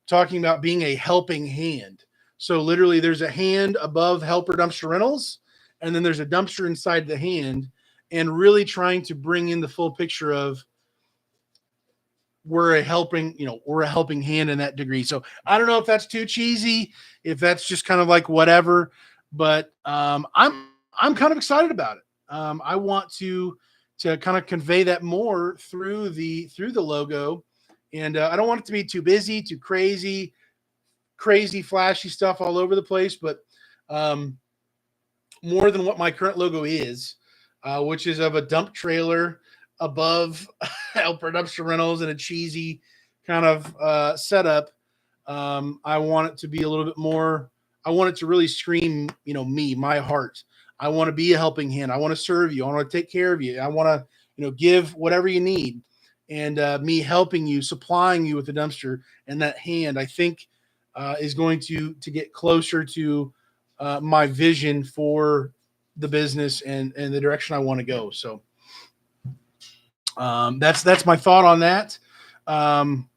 talking about being a helping hand. So literally there's a hand above helper dumpster rentals, and then there's a dumpster inside the hand, and really trying to bring in the full picture of we're a helping hand in that degree. So I don't know if that's too cheesy, if that's just kind of like whatever, but I'm kind of excited about it. I want to kind of convey that more through the logo, and I don't want it to be too busy, too crazy, flashy stuff all over the place, but um, more than what my current logo is, which is of a dump trailer above Helper Dumpster Rentals and a cheesy kind of setup. I want it to be a little bit more. I want it to really scream, me, my heart. I want to be a helping hand. I want to serve you. I want to take care of you. I want to, give whatever you need, and me helping you, supplying you with the dumpster and that hand. I think is going to get closer to my vision for the business and the direction I want to go. So that's my thought on that. Um,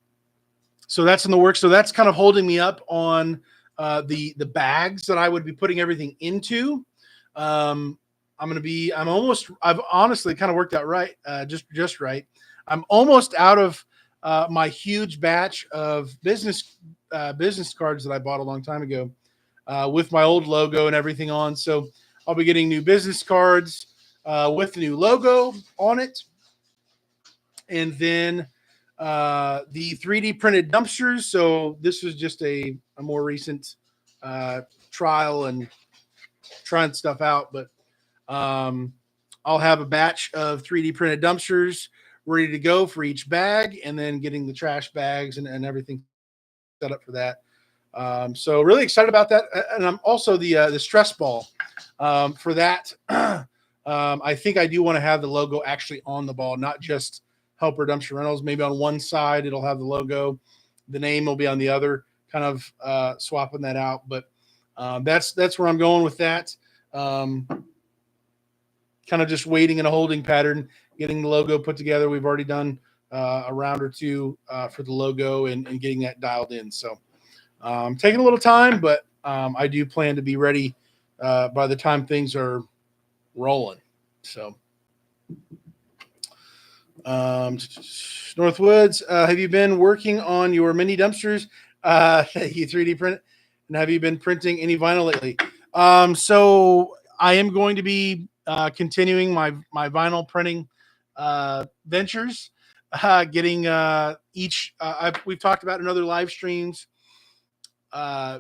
so that's in the works. So that's kind of holding me up on the bags that I would be putting everything into. Um, I've honestly kind of worked out right, just right. I'm almost out of my huge batch of business cards that I bought a long time ago with my old logo and everything on. So I'll be getting new business cards with the new logo on it. And then the 3D printed dumpsters. So this was just a more recent trial and trying stuff out. But I'll have a batch of 3D printed dumpsters ready to go for each bag, and then getting the trash bags and everything set up for that. So really excited about that, and I'm also the stress ball for that. I think I do want to have the logo actually on the ball, not just Helper Dumpster Rentals. Maybe on one side it'll have the logo, the name will be on the other, kind of swapping that out. But that's where I'm going with that. Kind of just waiting in a holding pattern, getting the logo put together. We've already done a round or two for the logo and getting that dialed in. So taking a little time, but I do plan to be ready by the time things are rolling. So Northwoods, have you been working on your mini dumpsters? You 3D print, and have you been printing any vinyl lately? So I am going to be continuing my vinyl printing ventures. Getting each. We've talked about in other live streams.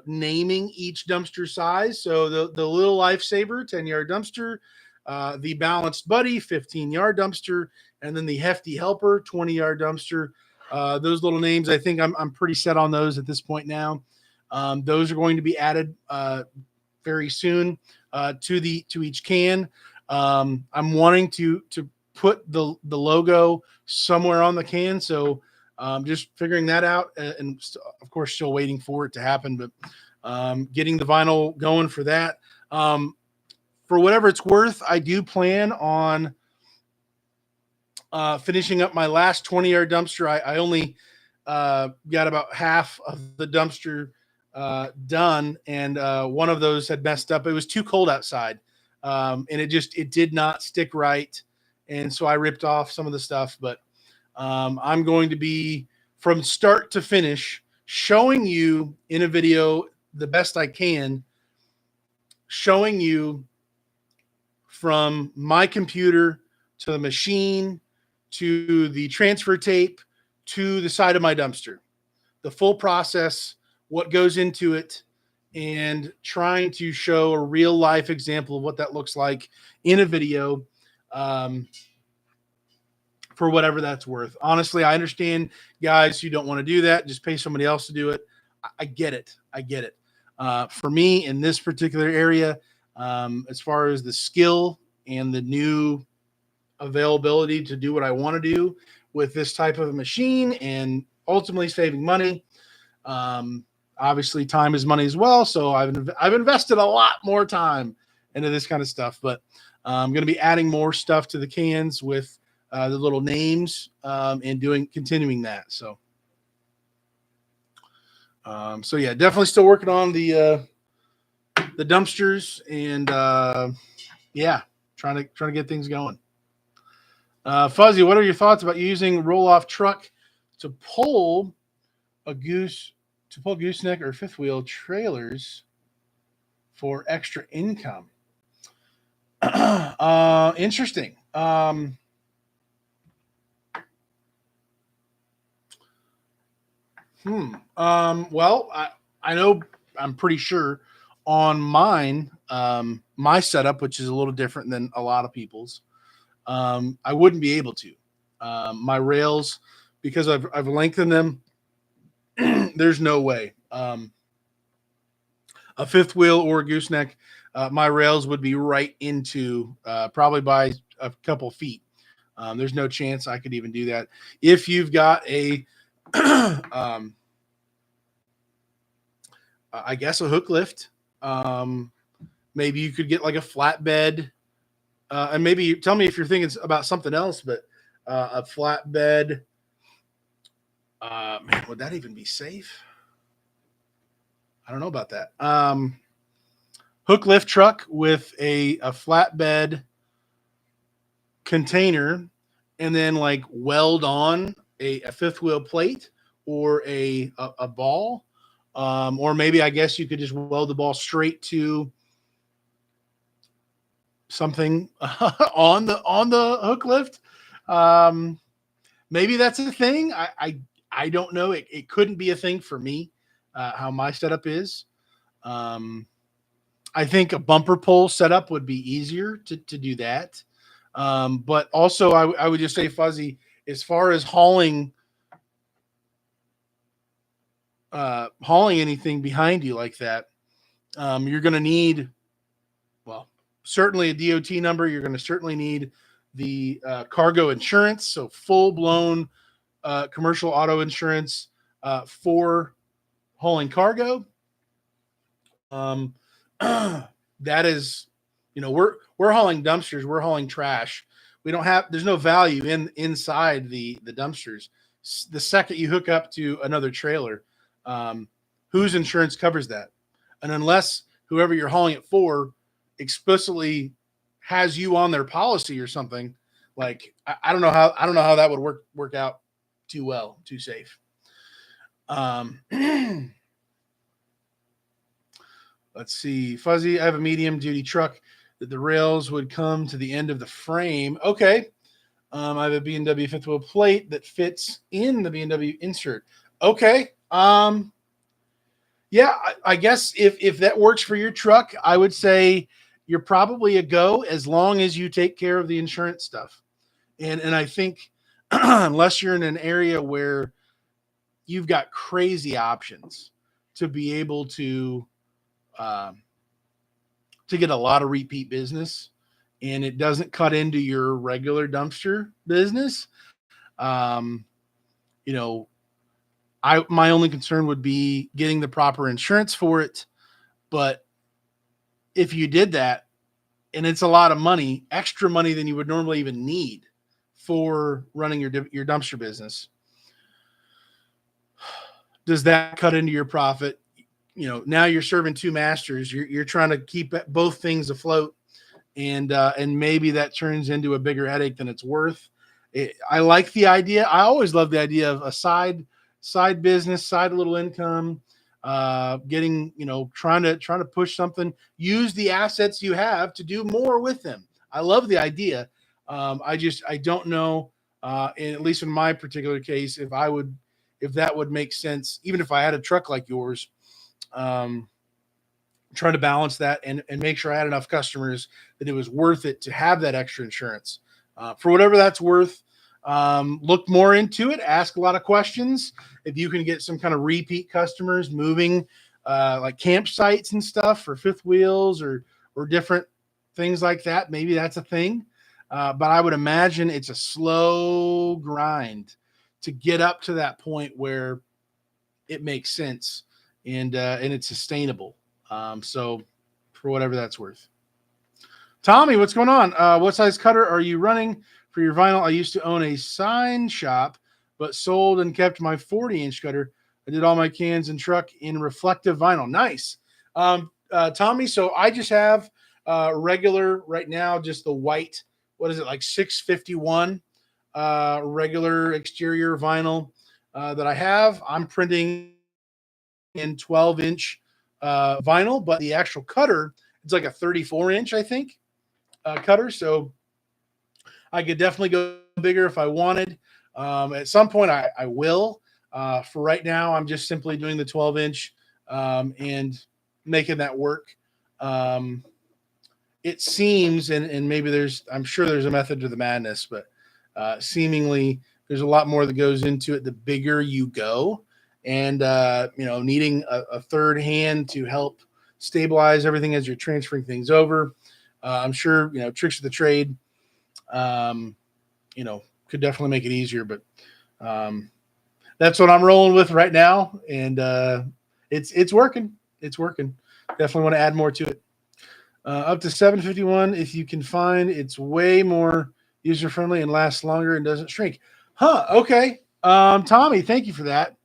Naming each dumpster size. So the little lifesaver 10-yard dumpster, the balanced buddy 15-yard dumpster, and then the hefty helper 20-yard dumpster. Those little names, I think I'm pretty set on those at this point now. Those are going to be added very soon to each can. I'm wanting to put the logo somewhere on the can, so just figuring that out, and of course still waiting for it to happen, but getting the vinyl going for that. For whatever it's worth, I do plan on finishing up my last 20-yard dumpster. I only got about half of the dumpster done, and one of those had messed up. It was too cold outside, and it did not stick right, and so I ripped off some of the stuff. But I'm going to be, from start to finish, showing you in a video the best I can, showing you from my computer to the machine to the transfer tape to the side of my dumpster, the full process, what goes into it, and trying to show a real life example of what that looks like in a video. For whatever that's worth. Honestly, I understand guys who don't want to do that. Just pay somebody else to do it. I get it. I get it. For me in this particular area, as far as the skill and the new availability to do what I want to do with this type of a machine and ultimately saving money. Obviously time is money as well. So I've invested a lot more time into this kind of stuff, but I'm going to be adding more stuff to the cans with the little names, and continuing that. So yeah, definitely still working on the dumpsters, and yeah, trying to get things going. Fuzzy, what are your thoughts about using roll-off truck to pull gooseneck or fifth wheel trailers for extra income? Interesting. Well, I know, I'm pretty sure on mine, my setup, which is a little different than a lot of people's, I wouldn't be able to. My rails, because I've lengthened them, there's no way. A fifth wheel or a gooseneck, my rails would be right into, probably by a couple feet. There's no chance I could even do that. If you've got a I guess a hook lift. Maybe you could get like a flatbed, and maybe you tell me if you're thinking about something else, but a flatbed. Man, would that even be safe? I don't know about that. Hook lift truck with a flatbed container, and then like weld on a fifth wheel plate or a ball. Or maybe I guess you could just weld the ball straight to something on the hook lift. Maybe that's a thing. I don't know. It couldn't be a thing for me, how my setup is. I think a bumper pull setup would be easier to do that. But also I would just say, Fuzzy, as far as hauling anything behind you like that, you're going to need, well, certainly a DOT number. You're going to certainly need the cargo insurance. So full blown commercial auto insurance for hauling cargo. That is, we're hauling dumpsters. We're hauling trash. There's no value inside the dumpsters. The second you hook up to another trailer, whose insurance covers that? And unless whoever you're hauling it for explicitly has you on their policy or something, Like I don't know how that would work out too well, too safe. Um, let's see, Fuzzy. I have a medium duty truck that the rails would come to the end of the frame. Okay. I have a B&W fifth wheel plate that fits in the B&W insert. Okay. Yeah, I guess if that works for your truck, I would say you're probably a go as long as you take care of the insurance stuff. And I think unless you're in an area where you've got crazy options to be able um, to get a lot of repeat business, and it doesn't cut into your regular dumpster business. Um, you know, I my only concern would be getting the proper insurance for it. But if you did that, and it's a lot of money, extra money than you would normally even need for running your dumpster business, does that cut into your profit? Now you're serving two masters. You're trying to keep both things afloat, and maybe that turns into a bigger headache than it's worth. I like the idea. I always love the idea of a side business, side little income, getting, trying to push something. Use the assets you have to do more with them. I love the idea. I don't know, at least in my particular case, if that would make sense, even if I had a truck like yours. Um, Trying to balance that and make sure I had enough customers that it was worth it to have that extra insurance. For whatever that's worth, look more into it, ask a lot of questions. If you can get some kind of repeat customers moving, like campsites and stuff for fifth wheels or different things like that, maybe that's a thing. But I would imagine it's a slow grind to get up to that point where it makes sense and it's sustainable. So for whatever that's worth. Tommy, what's going on? What size cutter are you running for your vinyl? I used to own a sign shop, but sold and kept my 40-inch cutter. I did all my cans and truck in reflective vinyl. Nice. Tommy, so I just have regular right now, just the white, what is it, like 651 regular exterior vinyl that I have. I'm printing in 12-inch vinyl, but the actual cutter, it's like a 34-inch, I think, cutter. So I could definitely go bigger if I wanted. At some point, I will. For right now, I'm just simply doing the 12-inch and making that work. It seems, and maybe I'm sure there's a method to the madness, but seemingly there's a lot more that goes into it the bigger you go. And, needing a third hand to help stabilize everything as you're transferring things over. I'm sure, tricks of the trade, um, could definitely make it easier, but that's what I'm rolling with right now. And it's working. It's working. Definitely want to add more to it. Up to 751 if you can find. It's way more user friendly and lasts longer and doesn't shrink. Huh? Okay. Tommy, thank you for that.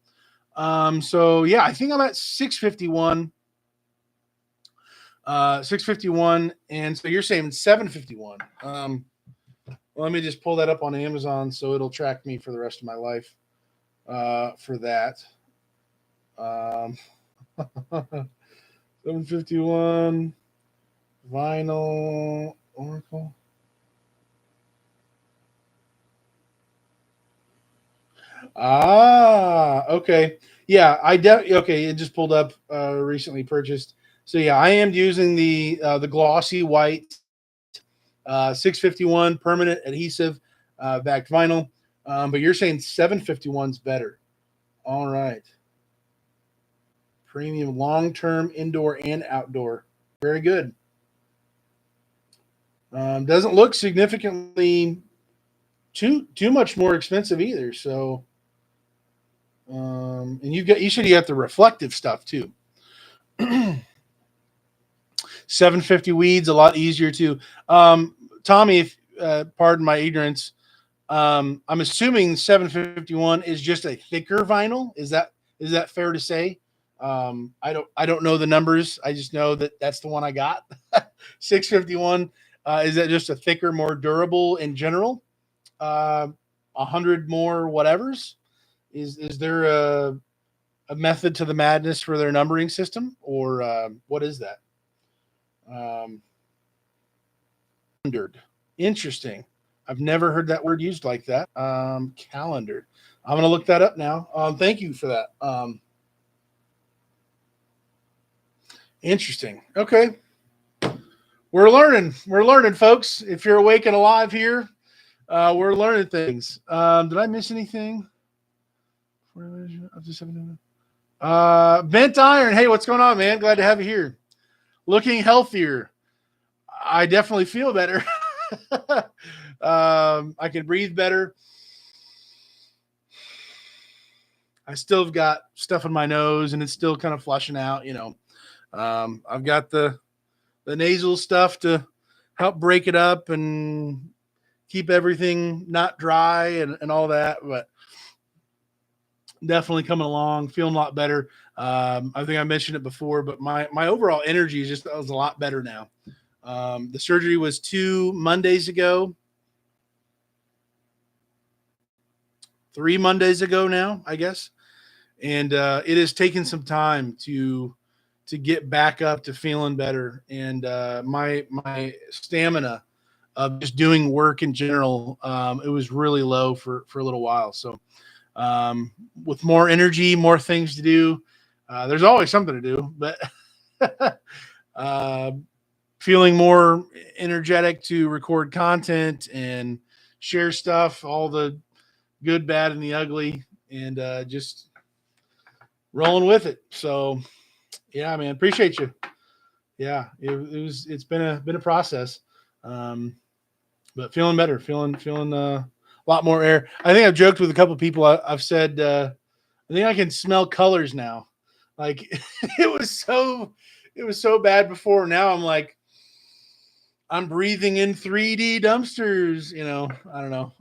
So yeah, I think I'm at 651. 651, and so you're saying 751. Well, let me just pull that up on Amazon so it'll track me for the rest of my life. For that. 751 vinyl Oracle. Okay. Yeah, okay, it just pulled up recently purchased. So yeah, I am using the glossy white 651 permanent adhesive backed vinyl. But you're saying 751's better. All right. Premium long-term indoor and outdoor. Very good. Doesn't look significantly too much more expensive either. So and you said you got the reflective stuff too. 750 weeds, a lot easier too. Tommy, if pardon my ignorance, I'm assuming 751 is just a thicker vinyl. Is that fair to say? I don't know the numbers. I just know that that's the one I got. 651. Is that just a thicker, more durable in general? 100 more whatevers? Is there a method to the madness for their numbering system, or what is that? Um, calendared. Interesting. I've never heard that word used like that. Calendared. I'm going to look that up now. Thank you for that. Interesting. Okay. We're learning. We're learning, folks. If you're awake and alive here, we're learning things. Did I miss anything? Bent Iron. Hey, what's going on, man? Glad to have you here. Looking healthier. I definitely feel better. I can breathe better. I still have got stuff in my nose, and it's still kind of flushing out. I've got the nasal stuff to help break it up and keep everything not dry and all that. But definitely coming along, feeling a lot better. I think I mentioned it before, but my overall energy is a lot better now. The surgery was 2 Mondays ago. 3 Mondays ago now, I guess. And it has taken some time to get back up to feeling better. And my stamina of just doing work in general, it was really low for a little while. So with more energy, more things to do, there's always something to do, but feeling more energetic to record content and share stuff, all the good, bad, and the ugly, and just rolling with it. So yeah, man, appreciate you. Yeah, it's been a process, but feeling better, feeling a lot more air. I think I've joked with a couple of people. I've said I think I can smell colors now. Like it was so bad before. Now I'm like I'm breathing in 3D dumpsters. I don't know.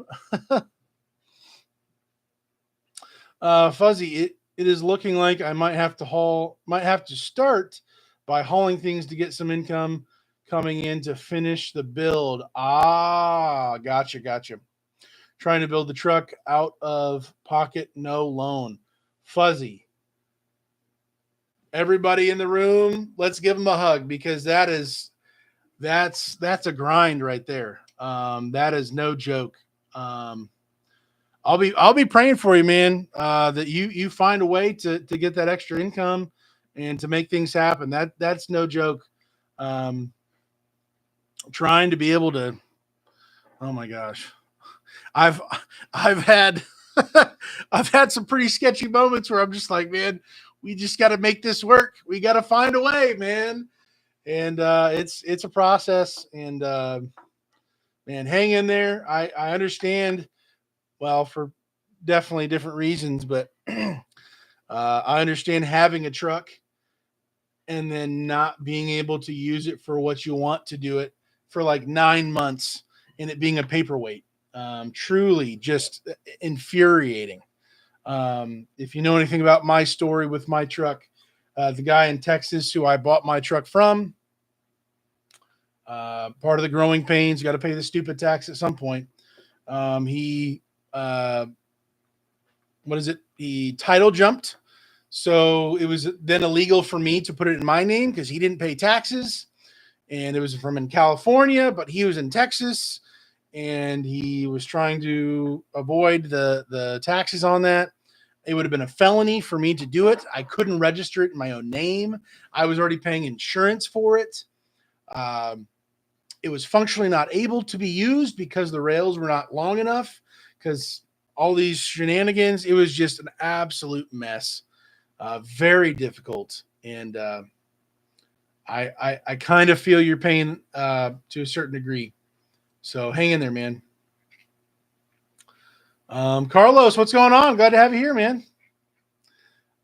Fuzzy, it is looking like I might have to start by hauling things to get some income coming in to finish the build. Gotcha. Trying to build the truck out of pocket, no loan. Fuzzy. Everybody in the room, let's give them a hug, because that's a grind right there. That is no joke. I'll be praying for you, man. That you find a way to get that extra income and to make things happen. That's no joke. Trying to be able to. Oh my gosh, I've had I've had some pretty sketchy moments where I'm just like, man, we just got to make this work. We got to find a way, man. And it's a process. And man, hang in there. I understand. Well, for definitely different reasons, but I understand having a truck and then not being able to use it for what you want to do it for like 9 months and it being a paperweight. Truly just infuriating. If you know anything about my story with my truck, the guy in Texas who I bought my truck from, part of the growing pains, got to pay the stupid tax at some point. He He title jumped. So it was then illegal for me to put it in my name because he didn't pay taxes. And it was from in California, but he was in Texas and he was trying to avoid the taxes on that. It would have been a felony for me to do it. I couldn't register it in my own name. I was already paying insurance for it. It was functionally not able to be used because the rails were not long enough, because all these shenanigans. It was just an absolute mess. Very difficult. And I kind of feel your pain to a certain degree. So hang in there, man. Carlos, what's going on? Glad to have you here, man.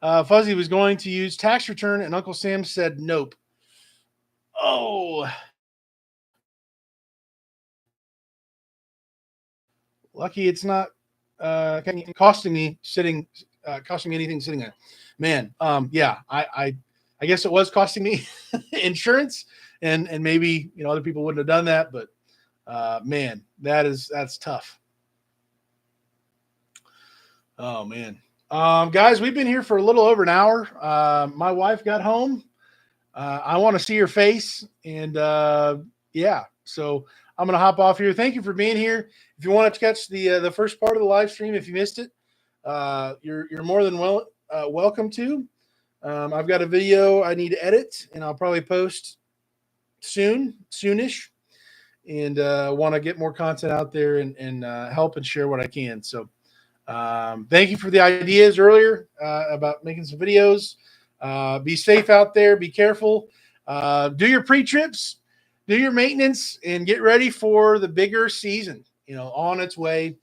Fuzzy was going to use tax return, and Uncle Sam said nope. Oh, lucky it's not costing me anything sitting there. Man, yeah, I guess it was costing me insurance, and maybe other people wouldn't have done that, but man, that's tough. Oh man. Guys, we've been here for a little over an hour. My wife got home. I want to see her face, and yeah, so I'm gonna hop off here. Thank you for being here. If you want to catch the first part of the live stream, if you missed it, you're more than welcome to. I've got a video I need to edit, and I'll probably post soonish, and want to get more content out there and help and share what I can. So thank you for the ideas earlier about making some videos. Be safe out there. Be careful. Do your pre-trips, do your maintenance, and get ready for the bigger season, on its way.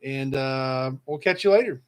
And we'll catch you later.